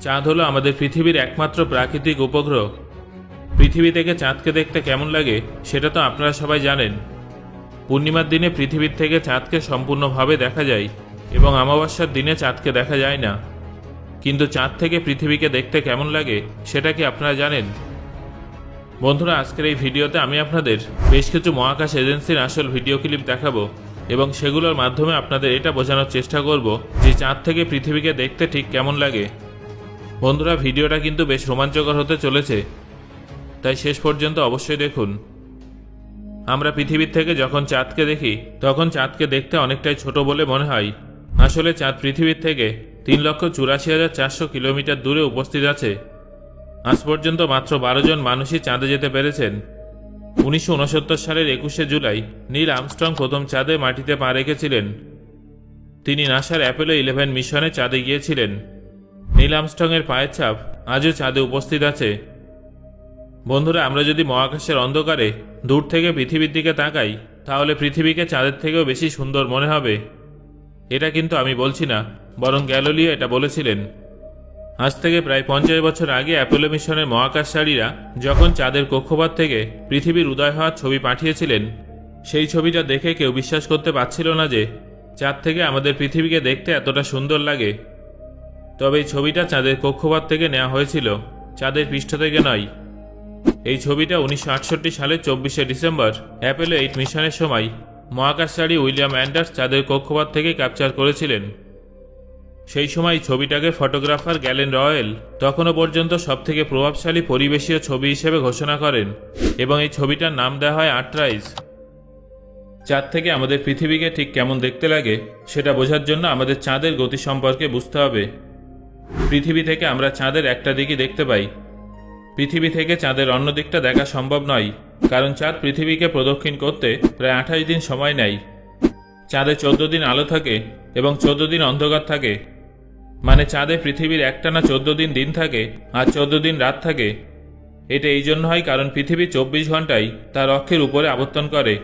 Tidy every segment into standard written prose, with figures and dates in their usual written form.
চাঁদ হলো আমাদের পৃথিবীর একমাত্র প্রাকৃতিক উপগ্রহ। পৃথিবী থেকে চাঁদকে দেখতে কেমন লাগে সেটা তো আপনারা সবাই জানেন। পূর্ণিমার দিনে পৃথিবীর থেকে চাঁদকে সম্পূর্ণভাবে দেখা যায় এবং অমাবস্যার দিনে চাঁদকে দেখা যায় না। কিন্তু চাঁদ থেকে পৃথিবীকে দেখতে কেমন লাগে সেটা কি আপনারা জানেন? বন্ধুরা, আজকের এই ভিডিওতে আমি আপনাদের বেশ কিছু মহাকাশ এজেন্সির আসল ভিডিও ক্লিপ দেখাবো এবং সেগুলোর মাধ্যমে আপনাদের এটা বোঝানোর চেষ্টা করব যে চাঁদ থেকে পৃথিবীকে দেখতে ঠিক কেমন লাগে। বন্ধুরা, ভিডিওটা কিন্তু বেশ রোমাঞ্চকর হতে চলেছে, তাই শেষ পর্যন্ত অবশ্যই দেখুন। আমরা পৃথিবীর থেকে যখন চাঁদকে দেখি তখন চাঁদকে দেখতে অনেকটাই ছোট বলে মনে হয়। আসলে চাঁদ পৃথিবীর থেকে 3,84,400 কিলোমিটার দূরে উপস্থিত আছে। আজ পর্যন্ত মাত্র 12 জন মানুষই চাঁদে যেতে পেরেছেন। 1969 সালের 21শে জুলাই নীল আর্মস্ট্রং প্রথম চাঁদে মাটিতে পা রেখেছিলেন। তিনি নাসার অ্যাপোলো 11 মিশনে চাঁদে গিয়েছিলেন। নীল আর্মস্ট্রংয়ের পায়ের ছাপ আজও চাঁদে উপস্থিত আছে। বন্ধুরা, আমরা যদি মহাকাশের অন্ধকারে দূর থেকে পৃথিবীর দিকে তাকাই তাহলে পৃথিবীকে চাঁদের থেকেও বেশি সুন্দর মনে হবে। এটা কিন্তু আমি বলছি না, বরং গ্যালিলিও এটা বলেছিলেন। আজ থেকে প্রায় 50 বছর আগে অ্যাপোলো মিশনের মহাকাশচারীরা যখন চাঁদের কক্ষপথ থেকে পৃথিবীর উদয় হওয়ার ছবি পাঠিয়েছিলেন, সেই ছবিটা দেখে কেউ বিশ্বাস করতে পারছিল না যে চাঁদ থেকে আমাদের পৃথিবীকে দেখতে এতটা সুন্দর লাগে। তবে এই ছবিটা চাঁদের কক্ষপথ থেকে নেওয়া হয়েছিল, চাঁদের পৃষ্ঠ থেকে নয়। এই ছবিটা 1968 সালের 24শে ডিসেম্বর অ্যাপোলো 8 মিশনের সময় মহাকাশচারী উইলিয়াম অ্যান্ডার্স চাঁদের কক্ষপথ থেকে ক্যাপচার করেছিলেন। সেই সময় ছবিটাকে ফটোগ্রাফার গ্যালেন রয়েল তখনও পর্যন্ত সবথেকে প্রভাবশালী পরিবেশীয় ছবি হিসেবে ঘোষণা করেন এবং এই ছবিটার নাম দেওয়া হয় আর্টরাইজ। চাঁদ থেকে আমাদের পৃথিবীকে ঠিক কেমন দেখতে লাগে সেটা বোঝার জন্য আমাদের চাঁদের গতি সম্পর্কে বুঝতে হবে। পৃথিবী থেকে আমরা চাঁদের একটা দিকই দেখতে পাই। পৃথিবী থেকে চাঁদের অন্য দিকটা দেখা সম্ভব নয়, কারণ চাঁদ পৃথিবীকে প্রদক্ষিণ করতে প্রায় 28 দিন সময় নেয়। চাঁদে 14 দিন আলো থাকে এবং 14 দিন অন্ধকার থাকে। মানে চাঁদে পৃথিবীর একটানা 14 দিন দিন থাকে আর 14 দিন রাত থাকে। এটা এই জন্য হয় কারণ পৃথিবী 24 ঘন্টায় তার অক্ষের উপরে আবর্তন করে।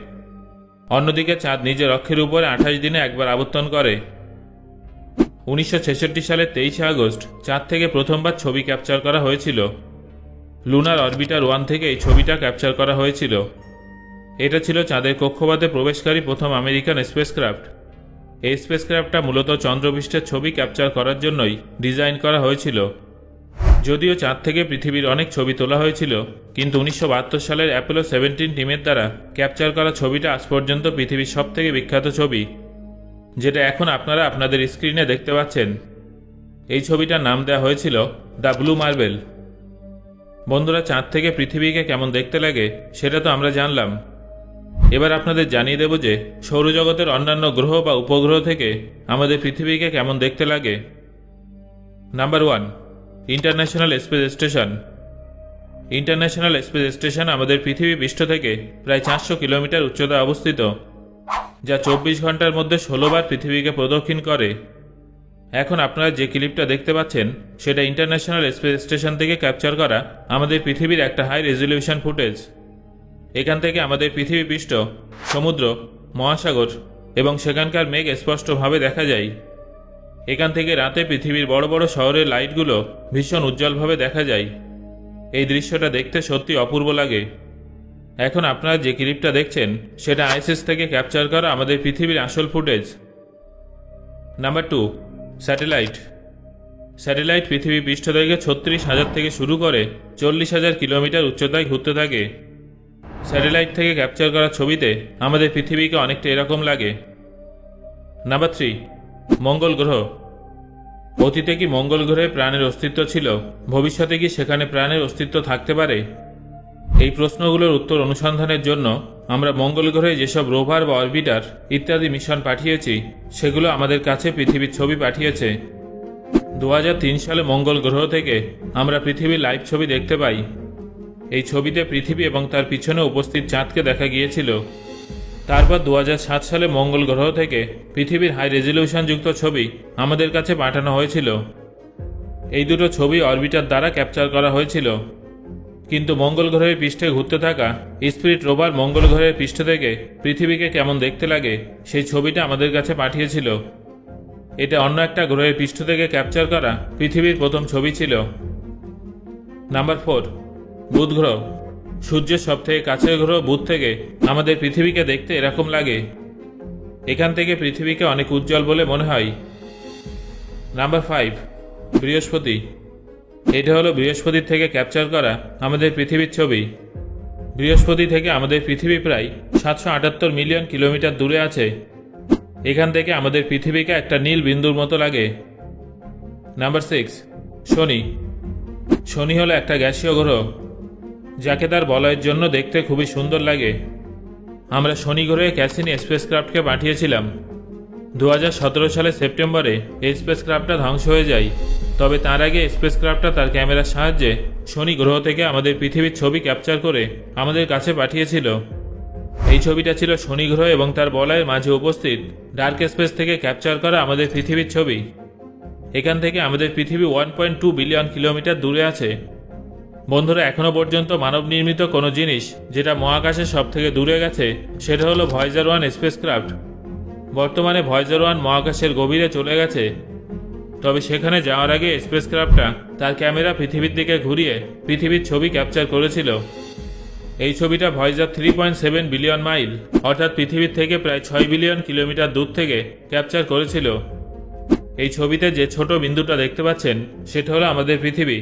অন্যদিকে চাঁদ নিজের অক্ষের উপরে 28 দিনে একবার আবর্তন করে। 1966 সালের 23শে আগস্ট চাঁদ থেকে প্রথমবার ছবি ক্যাপচার করা হয়েছিল। লুনার অরবিটার 1 থেকে এই ছবিটা ক্যাপচার করা হয়েছিল। এটা ছিল চাঁদের কক্ষপথে প্রবেশকারী প্রথম আমেরিকান স্পেসক্রাফট। এই স্পেসক্রাফটটা মূলত চন্দ্রপৃষ্ঠের ছবি ক্যাপচার করার জন্যই ডিজাইন করা হয়েছিল। যদিও চাঁদ থেকে পৃথিবীর অনেক ছবি তোলা হয়েছিল, কিন্তু 1972 সালের অ্যাপোলো 17 টিমের দ্বারা ক্যাপচার করা ছবিটা আজ পর্যন্ত পৃথিবীর সবথেকে বিখ্যাত ছবি, যেটা এখন আপনারা আপনাদের স্ক্রিনে দেখতে পাচ্ছেন। এই ছবিটার নাম দেওয়া হয়েছিল দ্য ব্লু মার্বেল। বন্ধুরা, চাঁদ থেকে পৃথিবীকে কেমন দেখতে লাগে সেটা তো আমরা জানলাম। এবার আপনাদের জানিয়ে দেব যে সৌরজগতের অন্যান্য গ্রহ বা উপগ্রহ থেকে আমাদের পৃথিবীকে কেমন দেখতে লাগে। Number 1, international space station. International space station আমাদের পৃথিবী পৃষ্ঠ থেকে প্রায় 400 কিলোমিটার উচ্চতায় অবস্থিত, যা 24 ঘন্টার মধ্যে 16 বার পৃথিবীকে প্রদক্ষিণ করে। এখন আপনারা যে ক্লিপটা দেখতে পাচ্ছেন সেটা ইন্টারন্যাশনাল স্পেস স্টেশন থেকে ক্যাপচার করা আমাদের পৃথিবীর একটা হাই রেজলিউশন ফুটেজ। এখান থেকে আমাদের পৃথিবী পৃষ্ঠ, সমুদ্র, মহাসাগর এবং সেখানকার মেঘ স্পষ্টভাবে দেখা যায়। এখান থেকে রাতে পৃথিবীর বড় বড় শহরের লাইটগুলো ভীষণ উজ্জ্বলভাবে দেখা যায়। এই দৃশ্যটা দেখতে সত্যি অপূর্ব লাগে। এখন আপনারা যে ক্লিপটা দেখছেন সেটা আইএসএস থেকে ক্যাপচার করা আমাদের পৃথিবীর আসল ফুটেজ। Number 2, satellite. স্যাটেলাইট পৃথিবী পৃষ্ঠ থেকে 36,000 থেকে শুরু করে 40,000 কিলোমিটার উচ্চতায় ঘুরতে থাকে। স্যাটেলাইট থেকে ক্যাপচার করা ছবিতে আমাদের পৃথিবীকে অনেকটা এরকম লাগে। নাম্বার 3, মঙ্গল গ্রহ। অতীতে কি মঙ্গল গ্রহে প্রাণের অস্তিত্ব ছিল? ভবিষ্যতে কি সেখানে প্রাণের অস্তিত্ব থাকতে পারে? এই প্রশ্নগুলোর উত্তর অনুসন্ধানের জন্য আমরা মঙ্গল গ্রহে যেসব রোভার বা অরবিটার ইত্যাদি মিশন পাঠিয়েছি সেগুলো আমাদের কাছে পৃথিবীর ছবি পাঠিয়েছে। 2003 সালে মঙ্গল গ্রহ থেকে আমরা পৃথিবীর লাইভ ছবি দেখতে পাই। এই ছবিতে পৃথিবী এবং তার পিছনে উপস্থিত চাঁদকে দেখা গিয়েছিল। তারপর 2007 সালে মঙ্গল গ্রহ থেকে পৃথিবীর হাই রেজলিউশন যুক্ত ছবি আমাদের কাছে পাঠানো হয়েছিল। এই দুটো ছবি অরবিটার দ্বারা ক্যাপচার করা হয়েছিল। কিন্তু মঙ্গল গ্রহের পৃষ্ঠে ঘুরতে থাকা স্পিরিট রোভার মঙ্গল গ্রহের পৃষ্ঠ থেকে পৃথিবীকে কেমন দেখতে লাগে সেই ছবিটা আমাদের কাছে পাঠিয়েছিল। এটা অন্য একটা গ্রহের পৃষ্ঠ থেকে ক্যাপচার করা পৃথিবীর প্রথম ছবি ছিল। নাম্বার 4, বুধ গ্রহ। সূর্যের সবথেকে কাছের গ্রহ বুধ থেকে আমাদের পৃথিবীকে দেখতে এরকম লাগে। এখান থেকে পৃথিবীকে অনেক উজ্জ্বল বলে মনে হয়। নাম্বার 5, বৃহস্পতি। এটা হলো বৃহস্পতির থেকে ক্যাপচার করা আমাদের পৃথিবীর ছবি। বৃহস্পতি থেকে আমাদের পৃথিবী প্রায় 778 মিলিয়ন কিলোমিটার দূরে আছে। এখান থেকে আমাদের পৃথিবীকে একটা নীল বিন্দুর মতো লাগে। নাম্বার 6, শনি। শনি হলো একটা গ্যাসীয় গ্রহ, যাকে তার বলয়ের জন্য দেখতে খুবই সুন্দর লাগে। আমরা শনি গ্রহে ক্যাসিনি স্পেসক্রাফটকে পাঠিয়েছিলাম। 2017 সালের সেপ্টেম্বরে এই স্পেসক্রাফটটা ধ্বংস হয়ে যায়। তবে তার আগে স্পেসক্রাফটটা তার ক্যামেরার সাহায্যে শনি গ্রহ থেকে আমাদের পৃথিবীর ছবি ক্যাপচার করে আমাদের কাছে পাঠিয়েছিল। এই ছবিটা ছিল শনি গ্রহ এবং তার বলয়ের মাঝে উপস্থিত ডার্ক স্পেস থেকে ক্যাপচার করা আমাদের পৃথিবীর ছবি। এখান থেকে আমাদের পৃথিবী 1.2 বিলিয়ন কিলোমিটার দূরে আছে। বন্ধুরা, এখনো পর্যন্ত মানব নির্মিত কোনো জিনিস যেটা মহাকাশে সব থেকে দূরে গেছে সেটা হলো ভয়েজার 1 স্পেসক্রাফট। বর্তমানে ভয়েজার 1 মহাকাশের গভীরে চলে গেছে। তবে সেখানে যাওয়ার আগে স্পেসক্রাফটটা তার ক্যামেরা পৃথিবীর দিকে ঘুরিয়ে পৃথিবীর ছবি ক্যাপচার করেছিল। এই ছবিটা ভয়েজার 3.7 বিলিয়ন মাইল অর্থাৎ পৃথিবীর থেকে প্রায় 6 বিলিয়ন কিলোমিটার দূর থেকে ক্যাপচার করেছিল। এই ছবিতে যে ছোট বিন্দুটা দেখতে পাচ্ছেন সেটা হলো আমাদের পৃথিবী।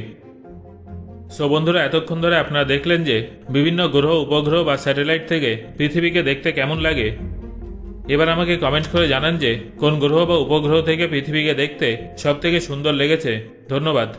সো বন্ধুরা, এতক্ষণ ধরে আপনারা দেখলেন যে বিভিন্ন গ্রহ, উপগ্রহ বা স্যাটেলাইট থেকে পৃথিবীকে দেখতে কেমন লাগে। এবার আমাকে কমেন্ট করে জানান যে কোন গ্রহ বা উপগ্রহ থেকে পৃথিবীকে দেখতে সব থেকে সুন্দর লেগেছে। ধন্যবাদ।